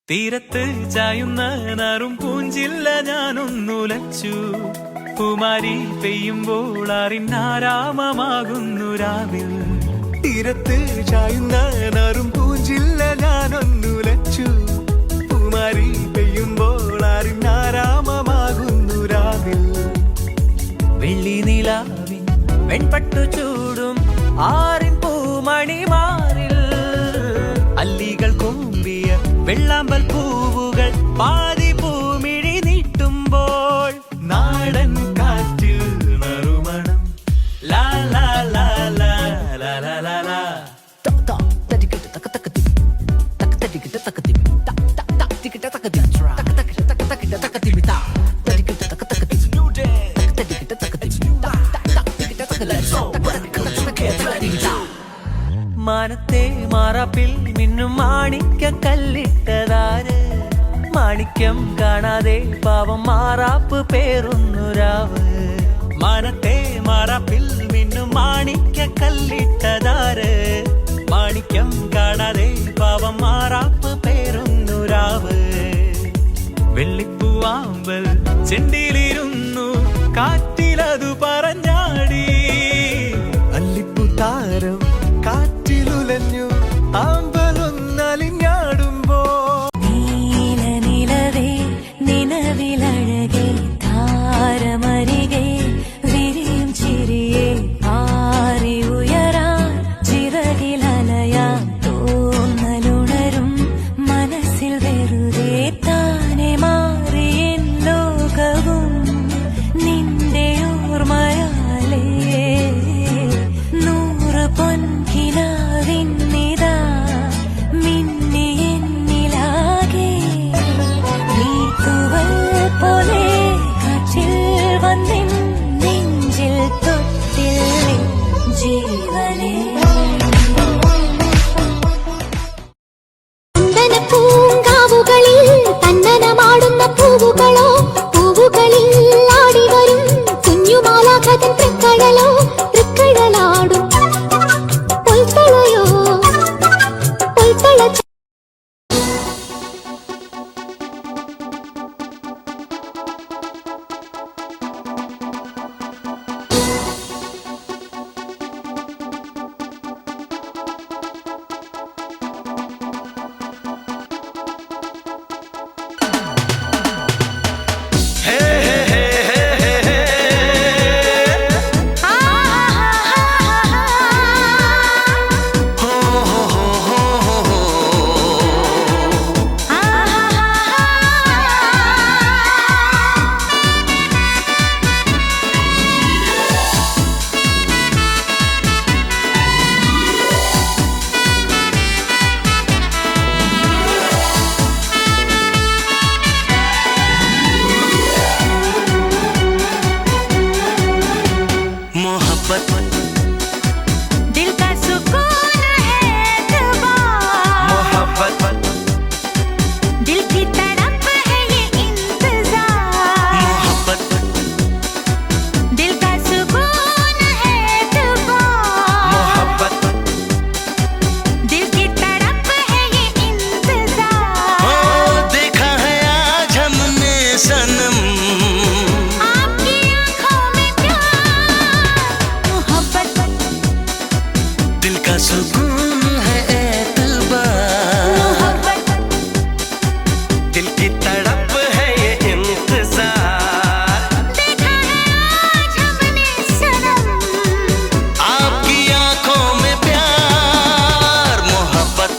തീരത്ത് ചായുന്ന നാറും പൂഞ്ചില്ല ഞാനൊന്നുലച്ചു. കുമാരി പെയ്യുമ്പോൾ അറിഞ്ഞാരാമമാകുന്നു രാവിൽ. തീരത്ത് ചായുന്ന നാറും പൂഞ്ചില്ല ഞാനൊന്നുലച്ചു. കുമാരി പെയ്യുമ്പോൾ അറിഞ്ഞാരാമമാകുന്നു രാവിൽ. വെള്ളി നിലാവിൻ വെൺപട്ടു ചൂടും ആറിൻ പൂമണിമാറിൽ അല്ലികൾ കൊമ്പിയ വെള്ളാമ്പൽ പൂവുകൾ പാതി പൂമിഴി നീട്ടുമ്പോൾ നാടൻ കാറ്റിൽ നറുമണം ലാ ലാ ലാ ലാ ലാ ലാ ലാ ലാ. മാനത്തെ മാറാപ്പിൽ മിന്നും മാണിക്ക കല്ലിട്ടതാര്? മാണിക്യം കാണാതെ പാവം മാറാപ്പ് പേറുന്നു രാവ്. മാനത്തെ മാറാപ്പിൽ മിന്നും മാണിക്ക കല്ലിട്ടതാര്? മാണിക്യം കാണാതെ പാവം മാറാപ്പ് പേറുന്നു രാവ്. വെള്ളിപ്പൂവാമ്പൽ ചെണ്ടിയിലിരുന്നു കാറ്റിലതു പറഞ്ഞാടി. അല്ലിപ്പൂ താരം കാറ്റിലുലഞ്ഞു ആമ്പലൊന്നലിഞ്ഞാടുമ്പോ നീലനിലവേ നിലവിലഴകേ താരമരികെ വിരിയും ചിരിയെ ആറി ഉയരാൻ ചിറകിലലയാൻ തോന്നലുണരും മനസ്സിൽ വെറുതെ താനെ മാറിയൻ ലോകവും നിന്റെ ഓർമ്മയാലേ. നൂറ് പൊൻകിനാവിന്നിതാ മിന്നി എന്നിലാകെ നീത്തുവൽ പോലെ കാറ്റിൽ വന്നിൻ നെഞ്ചിൽ തൊട്ടിൽ ജീവനേ. പൂങ്കാവുകളിൽ തന്നനമാടുന്ന പൂവുകളോ പൂവുകളിൽ ആടിവരും കുഞ്ഞുമാലാഖതൻ തൃക്കടലോ തൃക്കടലാടും പൊൽത്തളയോ പൊൽത്തള. दिल का सुकून है एतबार, मोहब्बत दिल की तड़प है ये इंतजार. मोहब्बत दिल का सुकून है एतबार, मोहब्बत दिल की तड़प है ये इंतजार. ओ देखा है आज हमने सनम आपकी आँखों में प्यार, मोहब्बत दिल का सुकून है एतबार. मोहब्बत दिल की तड़प है ये इंतजार. देखा है आज हमने सनम आपकी आंखों में प्यार. मोहब्बत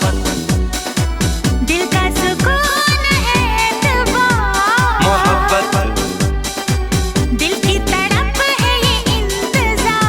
दिल का सुकून है एतबार, मोहब्बत दिल की तड़प है ये इंतजार.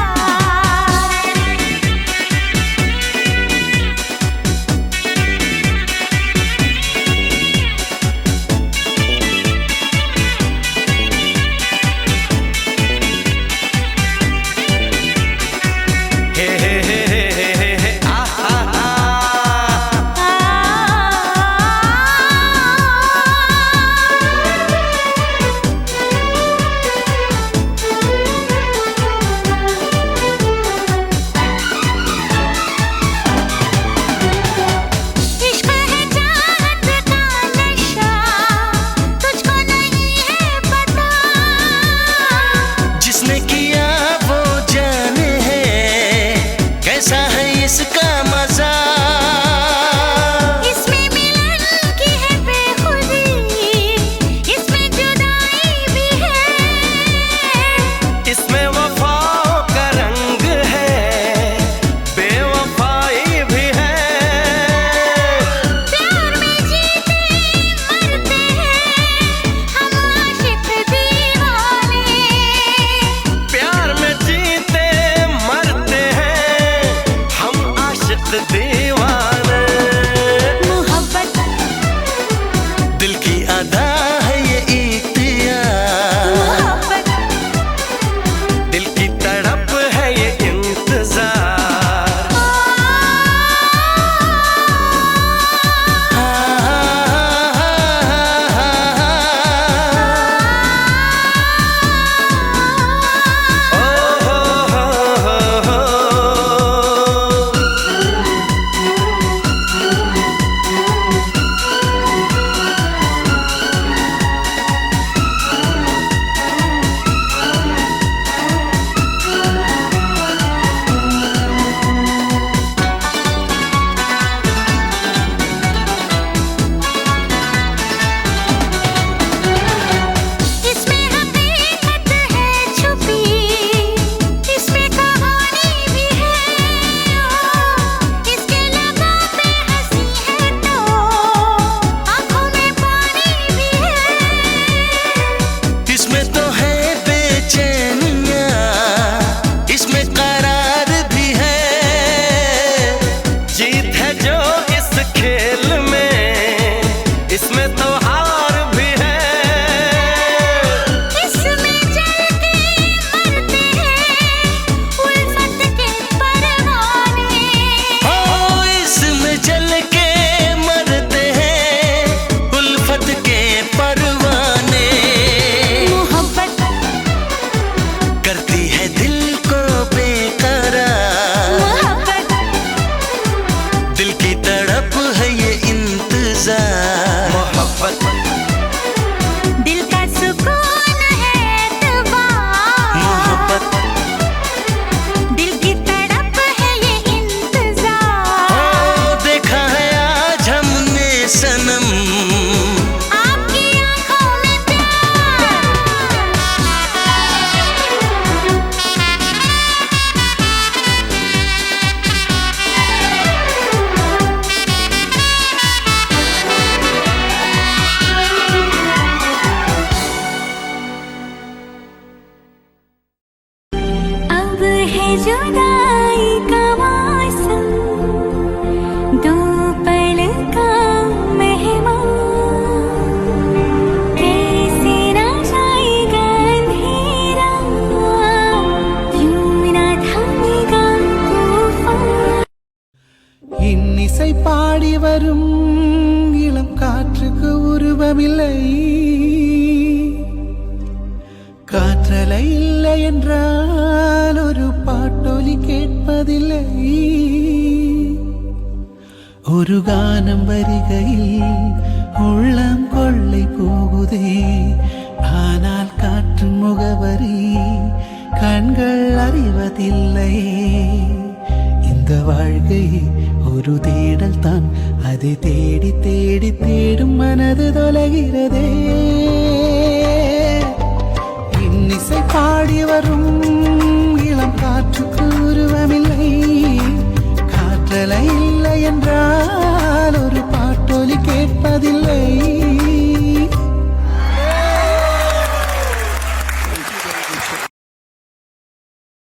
इसमें तो हार भी है। इसमें जल के मरते हैं उल्फत के परवाने। ओ इसमें जल के मरते हैं उल्फत के परवाने। मोहब्बत करती है दिल को बेकरार, मोहब्बत दिल की तड़प है ये इंतजार। मोहब्बत दिल का सुकून है एतबार। मोहब्बत दिल की तड़प है ये इंतजार। ओ देखा है आज हमने सनम आपकी आंखों में प्यार। अब है जुदाई का मौसम, दो पल का मेहमान। कैसे ना जाएगा अंधेरा, क्यों ना थमेगा तूफान। இன்னிசை பாடி வரும் இளம் காற்றுக்கு உருவமில்லை, காற்றலை இல்லை என்றால் ஒரு பாட்டொலி கேட்பதில்லை. ஒரு கானம் வருகையில் உள்ளம் கொள்ளை போகுதே, ஆனால் காற்றின் முகவரி கண்கள் அறிவதில்லையே. இந்த வாழ்க்கை ஒரு தேடல் தான், அதை தேடி தேடி தேடும் மனது தொலைகிறதே. இன்னிசை பாடி வரும் இளம் காற்றுக்கு உருவமில்லை, காற்றலை இல்லை என்றால் ஒரு பாட்டொலி கேட்பதில்லை.